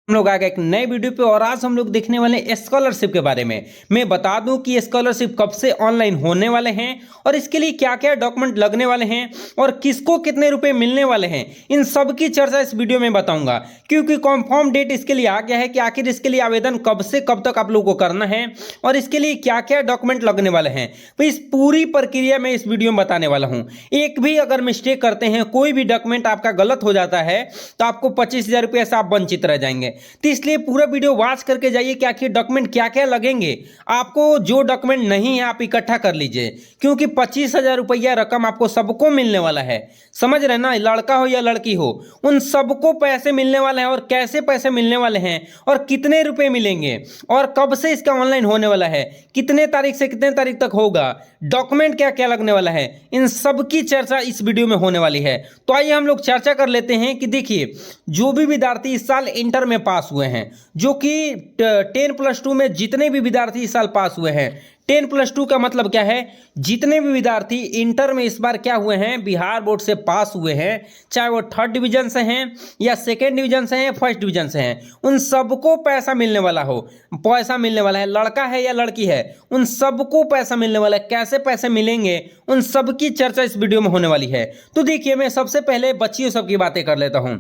हम लोग आ गए एक नए वीडियो पे और आज हम लोग देखने वाले हैं स्कॉलरशिप के बारे में। मैं बता दूं कि स्कॉलरशिप कब से ऑनलाइन होने वाले हैं और इसके लिए क्या क्या डॉक्यूमेंट लगने वाले हैं और किसको कितने रुपए मिलने वाले हैं, इन सब की चर्चा इस वीडियो में बताऊंगा। क्योंकि कॉन्फर्म डेट इसके लिए आ गया है कि आखिर इसके लिए आवेदन कब से कब तक आप लोगों को करना है और इसके लिए क्या क्या डॉक्यूमेंट लगने वाले हैं। तो इस पूरी प्रक्रिया में इस वीडियो में बताने वाला हूं। एक भी अगर मिस्टेक करते हैं, कोई भी डॉक्यूमेंट आपका गलत हो जाता है तो आपको 25,000 रुपये से आप वंचित रह जाएंगे। तो इसलिए पूरा वीडियो वॉच करके जाइए कि आखिर डॉक्यूमेंट क्या क्या लगेंगे। आपको जो डॉक्यूमेंट नहीं है आप इकट्ठा कर लीजिए, क्योंकि 25,000 रुपया रकम आपको सबको मिलने वाला है। समझ रहे ना, लड़का हो या लड़की हो, उन सबको पैसे मिलने वाले हैं। और कैसे पैसे मिलने वाले हैं और कितने रुपए मिलेंगे और कब से इसका ऑनलाइन होने वाला है, कितने तारीख से कितने तारीख तक होगा, डॉक्यूमेंट क्या क्या लगने वाला है, इन सब की चर्चा इस वीडियो में होने वाली है। तो आइए हम लोग चर्चा कर लेते हैं कि देखिए, जो भी विद्यार्थी इस साल इंटर में पास हुए हैं, जो कि 10+2 में जितने भी विद्यार्थी इस साल पास हुए हैं, 10+2 का मतलब क्या है, जितने भी विद्यार्थी इंटर में इस बार क्या हुए हैं, बिहार बोर्ड से पास हुए हैं, चाहे वो 3rd डिवीजन से हैं या 2nd डिवीजन से हैं, 1st डिवीजन से हैं, उन सबको पैसा मिलने वाला हो, पैसा मिलने वाला है। लड़का है या लड़की है, उन सबको पैसा मिलने वाला है। कैसे पैसे मिलेंगे उन सब की चर्चा इस वीडियो में होने वाली है। तो देखिए, मैं सबसे पहले बच्चियों सब की बातें कर लेता हूं।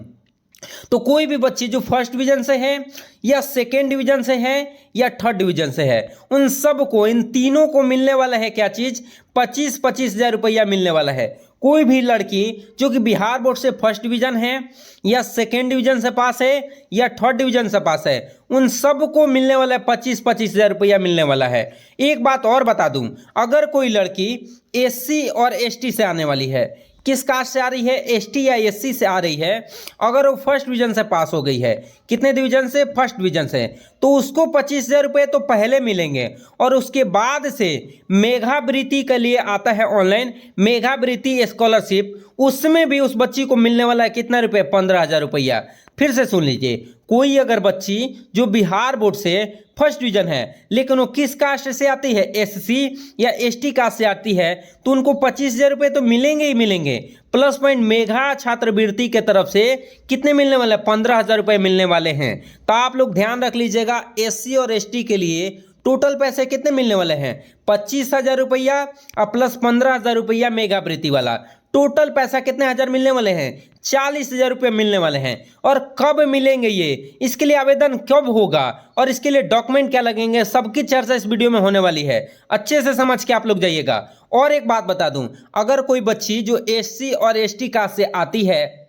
तो कोई भी बच्ची जो 1st डिवीजन से है या 2nd डिवीजन से है या 3rd डिवीजन से है, उन सबको, इन तीनों को मिलने वाला है क्या चीज, 25,000 रुपया मिलने वाला है। कोई भी लड़की जो कि बिहार बोर्ड से 1st डिवीजन है या 2nd डिवीजन से पास है या 3rd डिवीजन से पास है, उन सबको मिलने वाला है 25,000 रुपया मिलने वाला है। एक बात और बता दूं, अगर कोई लड़की SC और ST से आने वाली है, किस कास्ट से आ रही है, ST या SC से आ रही है, अगर वो 1st डिवीजन से पास हो गई है, कितने डिवीजन से, 1st डिवीजन से, तो उसको 25,000 रुपये तो पहले मिलेंगे और उसके बाद से मेधावृत्ति के लिए आता है ऑनलाइन मेधावृत्ति स्कॉलरशिप, उसमें भी उस बच्ची को मिलने वाला है कितना रुपये, 15,000 रुपया। फिर से सुन लीजिए, कोई अगर बच्ची जो बिहार बोर्ड से 1st डिवीजन है लेकिन वो किस कास्ट से आती है, SC या ST कास्ट से आती है, तो उनको 25,000 रुपये तो मिलेंगे ही मिलेंगे, प्लस पॉइंट मेघा छात्रवृत्ति के तरफ से कितने मिलने वाले हैं, 15,000 रुपये मिलने वाले हैं। तो आप लोग ध्यान रख लीजिएगा, SC और ST के लिए टोटल पैसे कितने मिलने वाले हैं, 25,000 रुपया और प्लस 15,000 रुपया मेधावृत्ति वाला, टोटल पैसा कितने हजार मिलने वाले हैं, 40,000 रुपये मिलने वाले हैं। और कब मिलेंगे ये, इसके लिए आवेदन कब होगा और इसके लिए डॉक्यूमेंट क्या लगेंगे, सबकी चर्चा इस वीडियो में होने वाली है। अच्छे से समझ के आप लोग जाइएगा। और एक बात बता दूं, अगर कोई बच्ची जो SC और ST कास्ट से आती है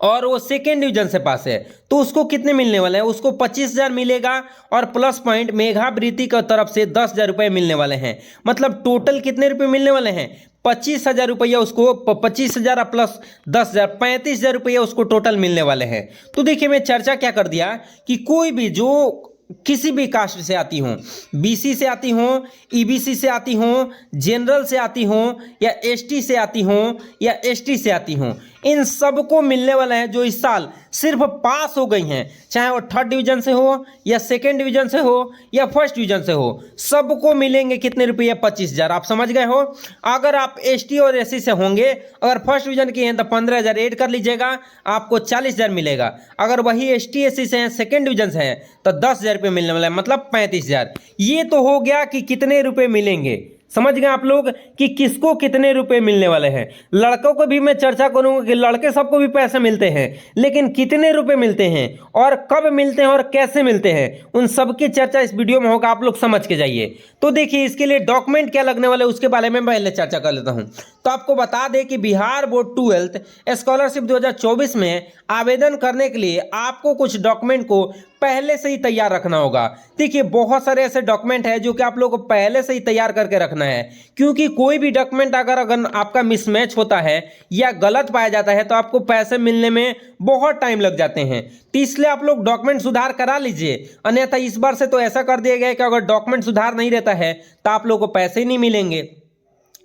और वो 2nd डिवीजन से पास है, तो उसको कितने मिलने वाले हैं, उसको 25,000 मिलेगा और प्लस पॉइंट मेधावृत्ति की तरफ से 10,000 रुपये मिलने वाले हैं। मतलब टोटल कितने रुपये मिलने वाले हैं, 25,000 रुपया उसको, 25,000 प्लस 10,000, 35,000 रुपया उसको टोटल मिलने वाले हैं। तो देखिए, मैं चर्चा क्या कर दिया कि कोई भी जो किसी भी कास्ट से आती हूँ, BC से आती हूँ, EBC से आती हूँ, जनरल से आती हूँ या ST से आती हूँ या ST से आती हूँ, इन सबको मिलने वाला है जो इस साल सिर्फ पास हो गई हैं, चाहे वो 3rd डिवीजन से हो या 2nd डिवीजन से हो या 1st डिवीजन से हो, सबको मिलेंगे कितने रुपये, 25,000। आप समझ गए हो। अगर आप ST और SC से होंगे, अगर 1st डिवीजन के हैं तो 15,000 ऐड कर लीजिएगा, आपको 40,000 मिलेगा। अगर वही ST SC से हैं, 2nd डिवीजन से हैं, तो 10,000 रुपये मिलने वाला है, मतलब 35,000। ये तो हो गया कि कितने रुपये मिलेंगे। समझ गए आप लोग कि किसको कितने रुपए मिलने वाले हैं। लड़कों को भी मैं चर्चा करूंगा कि लड़के सबको भी पैसे मिलते हैं, लेकिन कितने रुपए मिलते हैं और कब मिलते हैं और कैसे मिलते हैं, उन सब की चर्चा इस वीडियो में होगा, आप लोग समझ के जाइए। तो देखिए, इसके लिए डॉक्यूमेंट क्या लगने वाले उसके बारे में पहले चर्चा कर लेता हूं। तो आपको बता दें कि बिहार बोर्ड 12th स्कॉलरशिप 2024 में आवेदन करने के लिए आपको कुछ डॉक्यूमेंट को पहले से ही तैयार रखना होगा। देखिए, बहुत सारे ऐसे डॉक्यूमेंट हैं जो कि आप लोगों को पहले से ही तैयार करके रखना है, क्योंकि कोई भी डॉक्यूमेंट अगर आपका मिसमैच होता है या गलत पाया जाता है तो आपको पैसे मिलने में बहुत टाइम लग जाते हैं। तो इसलिए आप लोग डॉक्यूमेंट सुधार करा लीजिए, अन्यथा इस बार से तो ऐसा कर दिया गया है कि अगर डॉक्यूमेंट सुधार नहीं रहता है तो आप लोगों को पैसे ही नहीं मिलेंगे।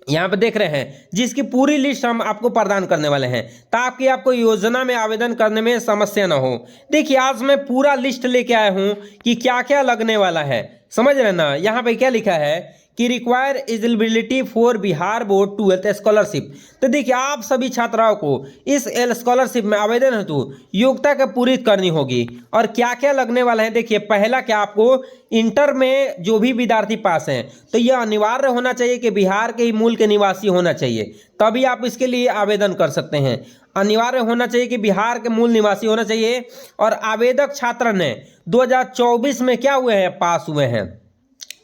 यहाँ पे देख रहे हैं, जिसकी पूरी लिस्ट हम आपको प्रदान करने वाले हैं ताकि आपको योजना में आवेदन करने में समस्या ना हो। देखिए, आज मैं पूरा लिस्ट लेके आया हूँ कि क्या क्या लगने वाला है। समझ रहे ना, यहाँ पे क्या लिखा है कि require eligibility for Bihar board 12th scholarship. तो देखिए आप सभी छात्राओं को इस स्कॉलरशिप में आवेदन हेतु योग्यता का पूरी करनी होगी। और क्या क्या लगने वाला है, देखिए पहला क्या, आपको इंटर में जो भी विद्यार्थी पास हैं तो यह अनिवार्य होना चाहिए कि बिहार के ही मूल के निवासी होना चाहिए, तभी आप इसके लिए आवेदन कर सकते हैं। अनिवार्य होना चाहिए कि बिहार के मूल निवासी होना चाहिए। और आवेदक छात्र ने 2024 में क्या हुए हैं, पास हुए हैं।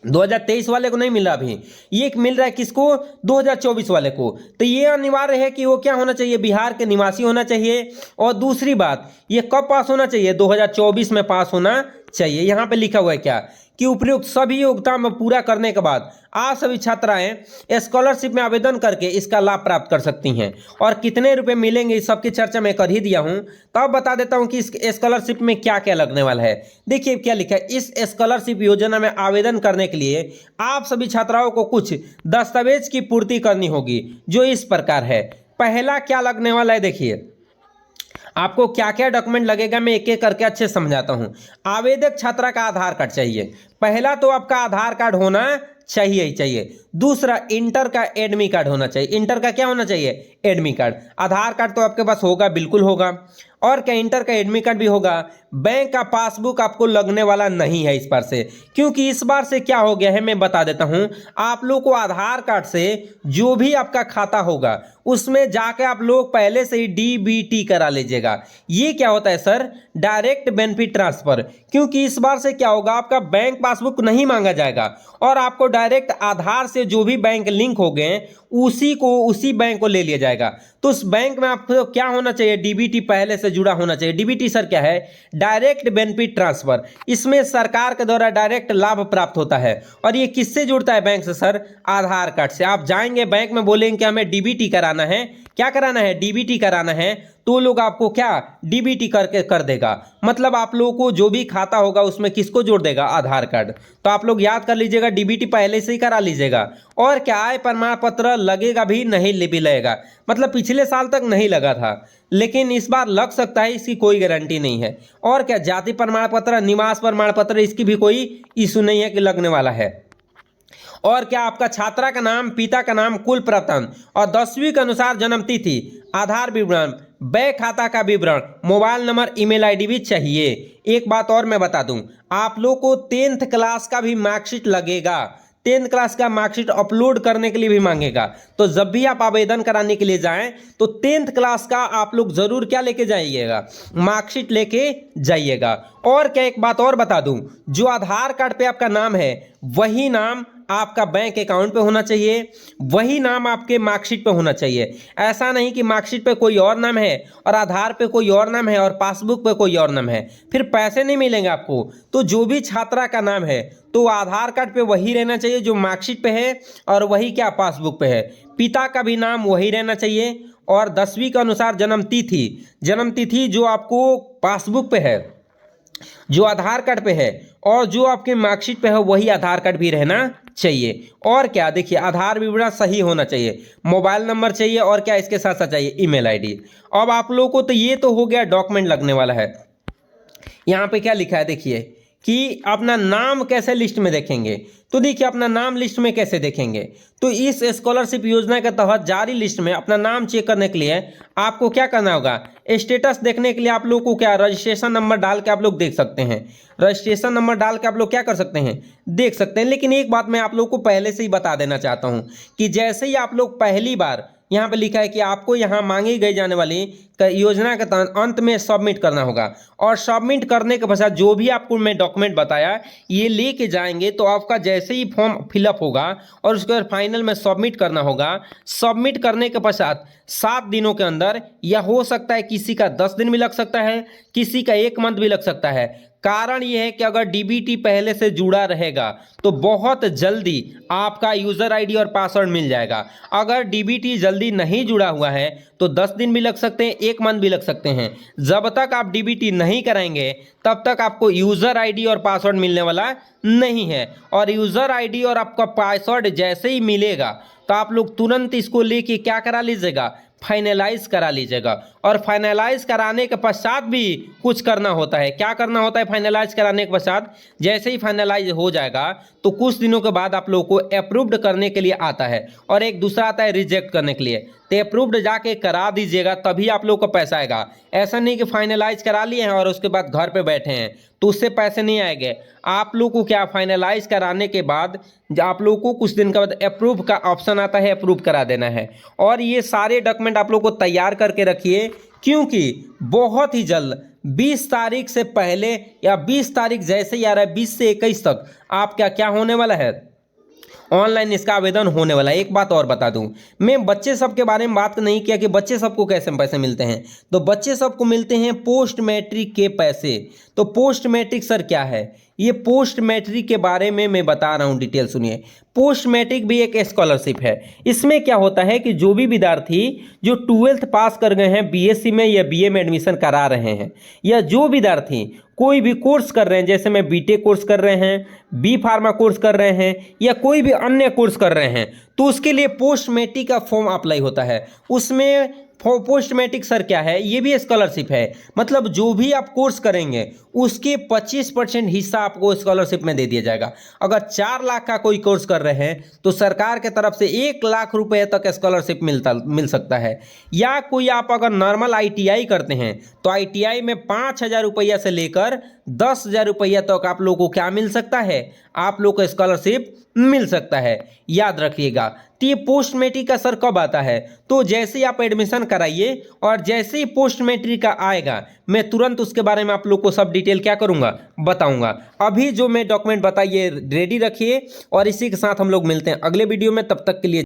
2023 वाले को नहीं मिला अभी, ये मिल रहा है किसको, 2024 वाले को। तो ये अनिवार्य है कि वो क्या होना चाहिए, बिहार के निवासी होना चाहिए। और दूसरी बात, ये कब पास होना चाहिए, 2024 में पास होना चाहिए। यहाँ पे लिखा हुआ है क्या कि उपयुक्त सभी योग्यता में पूरा करने के बाद आप सभी छात्राएं स्कॉलरशिप में आवेदन करके इसका लाभ प्राप्त कर सकती हैं। और कितने रुपए मिलेंगे इस सबकी चर्चा मैं कर ही दिया हूं, तब बता देता हूं कि इस स्कॉलरशिप में क्या क्या लगने वाला है। देखिए क्या लिखा है, इस स्कॉलरशिप योजना में आवेदन करने के लिए आप सभी छात्राओं को कुछ दस्तावेज की पूर्ति करनी होगी, जो इस प्रकार है। पहला क्या लगने वाला है, देखिए आपको क्या क्या डॉक्यूमेंट लगेगा, मैं एक एक करके अच्छे समझाता हूं। आवेदक छात्रा का आधार कार्ड चाहिए, पहला तो आपका आधार कार्ड होना चाहिए ही चाहिए। दूसरा, इंटर का एडमिट कार्ड होना चाहिए। इंटर का क्या होना चाहिए, एडमिट कार्ड। आधार कार्ड तो आपके पास होगा, बिल्कुल होगा। और क्या, इंटर का एडमिट कार्ड भी होगा। बैंक का पासबुक आपको लगने वाला नहीं है इस बार से, क्योंकि इस बार से क्या हो गया है मैं बता देता हूं। आप लोग को आधार कार्ड से जो भी आपका खाता होगा उसमें जाके आप लोग पहले से ही डीबीटी करा लीजिएगा। ये क्या होता है सर, डायरेक्ट बेनिफिट ट्रांसफर। क्योंकि इस बार से क्या होगा, आपका बैंक पासबुक नहीं मांगा जाएगा और आपको डायरेक्ट आधार से जो भी बैंक लिंक हो गए उसी बैंक को ले लिया जाएगा। तो उस बैंक में आपको क्या होना चाहिए, डीबीटी पहले से जुड़ा होना चाहिए। डीबीटी सर क्या है, डायरेक्ट बेनिफिट ट्रांसफर। इसमें सरकार के द्वारा डायरेक्ट लाभ प्राप्त होता है। और ये किससे जुड़ता है बैंक से सर, आधार कार्ड से। आप जाएंगे बैंक में, बोलेंगे कि हमें डीबीटी कराना है, क्या कराना है, डीबीटी कराना है, तो लोग आपको क्या डीबीटी करके कर देगा। मतलब आप लोगों को जो भी खाता होगा उसमें किसको जोड़ देगा, आधार कार्ड। तो आप लोग याद कर लीजिएगा, डीबीटी पहले से ही करा लीजिएगा। और क्या, आय प्रमाण पत्र लगेगा भी, नहीं भी लगेगा। मतलब पिछले साल तक नहीं लगा था, लेकिन इस बार लग सकता है, इसकी कोई गारंटी नहीं है। और क्या, जाति प्रमाण पत्र, निवास प्रमाण पत्र, इसकी भी कोई इशू नहीं है कि लगने वाला है। और क्या, आपका छात्रा का नाम, पिता का नाम, कुल प्रतन और 10वीं के अनुसार जन्म तिथि, आधार विवरण, बैंक खाता का विवरण, मोबाइल नंबर, ईमेल आईडी भी चाहिए। एक बात और मैं बता दूं, आप लोग को 10th क्लास का भी मार्कशीट लगेगा। 10th क्लास का मार्कशीट अपलोड करने के लिए भी मांगेगा। तो जब भी आप आवेदन कराने के लिए जाएं तो 10th क्लास का आप लोग जरूर क्या लेके जाइएगा, मार्कशीट लेके जाइएगा। और क्या, एक बात और बता दूं, जो आधार कार्ड पे आपका नाम है वही नाम आपका बैंक अकाउंट पे होना चाहिए, वही नाम आपके मार्कशीट पे होना चाहिए। ऐसा नहीं कि मार्कशीट पे कोई और नाम है और आधार पे कोई और नाम है और पासबुक पे कोई और नाम है, फिर पैसे नहीं मिलेंगे आपको। तो जो भी छात्रा का नाम है तो आधार कार्ड पे वही रहना चाहिए जो मार्कशीट पे है, और वही क्या पासबुक पे है। पिता का भी नाम वही रहना चाहिए। और 10वीं के अनुसार जन्म तिथि जो आपको पासबुक पे है, जो आधार कार्ड पे है, और जो आपके मार्कशीट पे है वही आधार कार्ड भी रहना चाहिए। और क्या, देखिए आधार विवरण सही होना चाहिए, मोबाइल नंबर चाहिए, और क्या इसके साथ साथ चाहिए ईमेल आईडी। अब आप लोगों को तो ये तो हो गया डॉक्यूमेंट लगने वाला है। यहाँ पे क्या लिखा है, देखिए कि अपना नाम कैसे लिस्ट में देखेंगे। तो देखिए अपना नाम लिस्ट में कैसे देखेंगे, तो इस स्कॉलरशिप योजना के तहत जारी लिस्ट में अपना नाम चेक करने के लिए आपको क्या करना होगा, स्टेटस देखने के लिए आप लोग को क्या रजिस्ट्रेशन नंबर डाल के आप लोग देख सकते हैं। रजिस्ट्रेशन नंबर डाल के आप लोग क्या कर सकते हैं, देख सकते हैं। लेकिन एक बात मैं आप लोग को पहले से ही बता देना चाहता हूँ कि जैसे ही आप लोग पहली बार, यहाँ पे लिखा है कि आपको यहाँ मांगी गई जाने वाली योजना के तहत अंत में सबमिट करना होगा। और सबमिट करने के पश्चात जो भी आपको मैं डॉक्यूमेंट बताया ये लेके जाएंगे, तो आपका जैसे ही फॉर्म फिलअप होगा और उसके बाद फाइनल में सबमिट करना होगा। सबमिट करने के पश्चात 7 दिनों के अंदर, या हो सकता है किसी का 10 दिन भी लग सकता है, किसी का 1 मंथ भी लग सकता है। कारण यह है कि अगर डीबीटी पहले से जुड़ा रहेगा तो बहुत जल्दी आपका यूजर आईडी और पासवर्ड मिल जाएगा। अगर डीबीटी जल्दी नहीं जुड़ा हुआ है तो 10 दिन भी लग सकते हैं, 1 मंथ भी लग सकते हैं। जब तक आप डीबीटी नहीं कराएंगे तब तक आपको यूजर आईडी और पासवर्ड मिलने वाला नहीं है। और यूजर आईडी और आपका पासवर्ड जैसे ही मिलेगा तो आप लोग तुरंत इसको लेके क्या करा लीजिएगा, फाइनलाइज करा लीजिएगा। और फाइनलाइज कराने के पश्चात भी कुछ करना होता है। क्या करना होता है फाइनलाइज कराने के पश्चात? जैसे ही फाइनलाइज हो जाएगा तो कुछ दिनों के बाद आप लोगों को अप्रूव्ड करने के लिए आता है, और एक दूसरा आता है रिजेक्ट करने के लिए। तो अप्रूव्ड जाके करा दीजिएगा, तभी आप लोग को पैसा आएगा। ऐसा नहीं कि फाइनलाइज करा लिए हैं और उसके बाद घर पे बैठे हैं तो उससे पैसे नहीं आएंगे। आप लोग को क्या, फाइनलाइज कराने के बाद आप लोग को कुछ दिन के बाद अप्रूव का ऑप्शन आता है, अप्रूव करा देना है। और ये सारे डॉक्यूमेंट आप लोग को तैयार करके रखिए, क्योंकि बहुत ही जल्द 20 तारीख से पहले या 20 तारीख जैसे ही आ रहा है 20 से 21 तक आपका क्या होने वाला है, ऑनलाइन इसका आवेदन होने वाला है। एक बात और बता दूं, मैं बच्चे सब के बारे में बात नहीं किया कि बच्चे सबको कैसे पैसे मिलते हैं। तो बच्चे सबको मिलते हैं पोस्ट मैट्रिक के पैसे। तो पोस्ट मैट्रिक सर क्या है? ये पोस्ट मैट्रिक के बारे में मैं बता रहा हूँ, डिटेल सुनिए। पोस्ट मैट्रिक भी एक स्कॉलरशिप है। इसमें क्या होता है कि जो भी विद्यार्थी जो 12th पास कर गए हैं, बीएससी में या बीए में एडमिशन करा रहे हैं, या जो विद्यार्थी कोई भी कोर्स कर रहे हैं, जैसे मैं बीटेक कोर्स कर रहे हैं, बी फार्मा कोर्स कर रहे हैं, या कोई भी अन्य कोर्स कर रहे हैं, तो उसके लिए पोस्ट मैट्रिक का फॉर्म अप्लाई होता है। उसमें पोस्ट मैट्रिक सर क्या है? ये भी स्कॉलरशिप है। मतलब जो भी आप कोर्स करेंगे उसके 25% हिस्सा आपको स्कॉलरशिप में दे दिया जाएगा। अगर 4 लाख का कोई कोर्स कर रहे हैं तो सरकार के तरफ से 1 लाख रुपए तक स्कॉलरशिप मिल सकता है। या कोई आप अगर नॉर्मल आईटीआई करते हैं तो आईटीआई में 5,000 रुपया से लेकर 10,000 रुपया तक आप लोगों को क्या मिल सकता है? आप लोग को स्कॉलरशिप मिल सकता है, याद रखिएगा। तो ये पोस्ट मैट्रिक का सर कब आता है? तो जैसे ही आप एडमिशन कराइए और जैसे ही पोस्ट मैट्रिक का आएगा मैं तुरंत उसके बारे में आप लोग को सब डिटेल क्या करूंगा, बताऊंगा। अभी जो मैं डॉक्यूमेंट बताइए रेडी रखिए, और इसी के साथ हम लोग मिलते हैं अगले वीडियो में। तब तक के लिए